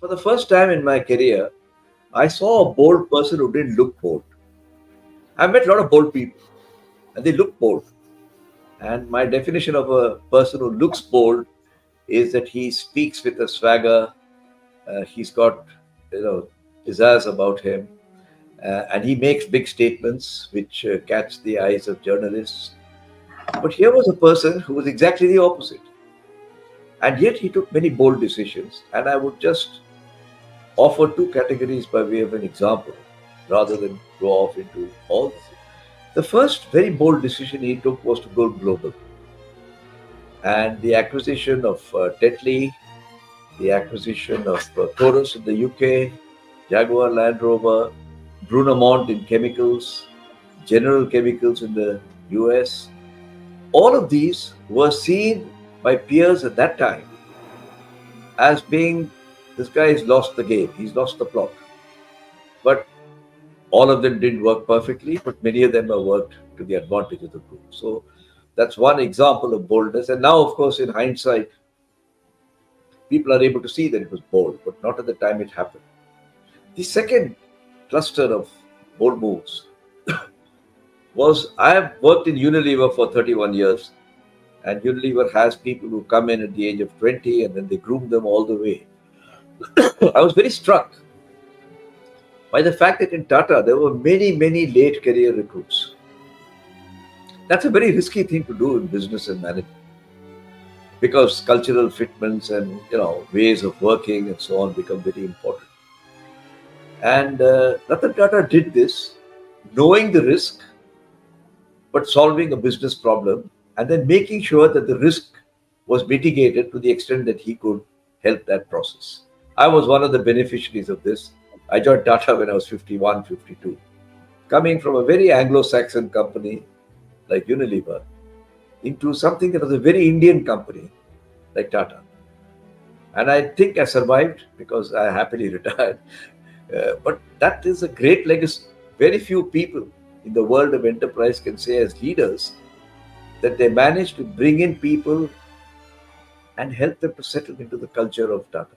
For the first time in my career, I saw a bold person who didn't look bold. I met a lot of bold people, and they look bold. And my definition of a person who looks bold is that he speaks with a swagger. He's got, pizzazz about him, and he makes big statements which catch the eyes of journalists. But here was a person who was exactly the opposite, and yet he took many bold decisions. And I would just offer two categories by way of an example, rather than go off into all this. The first very bold decision he took was to go global, and the acquisition of Tetley, the acquisition of Taurus in the UK, Jaguar Land Rover, Brunamont in chemicals, General Chemicals in the US. All of these were seen by peers at that time as being, this guy has lost the game, he's lost the plot. But all of them didn't work perfectly, but many of them have worked to the advantage of the group. So that's one example of boldness. And now, of course, in hindsight, people are able to see that it was bold, but not at the time it happened. The second cluster of bold moves was, I have worked in Unilever for 31 years, and Unilever has people who come in at the age of 20 and then they groom them all the way. I was very struck by the fact that in Tata there were many, many late career recruits. That's a very risky thing to do in business and management, because cultural fitments and ways of working and so on become very important. And Ratan Tata did this, knowing the risk, but solving a business problem, and then making sure that the risk was mitigated to the extent that he could help that process. I was one of the beneficiaries of this. I joined Tata when I was 51, 52, coming from a very Anglo-Saxon company like Unilever into something that was a very Indian company like Tata. And I think I survived because I happily retired. But that is a great legacy. Very few people in the world of enterprise can say, as leaders, that they managed to bring in people and help them to settle into the culture of Tata.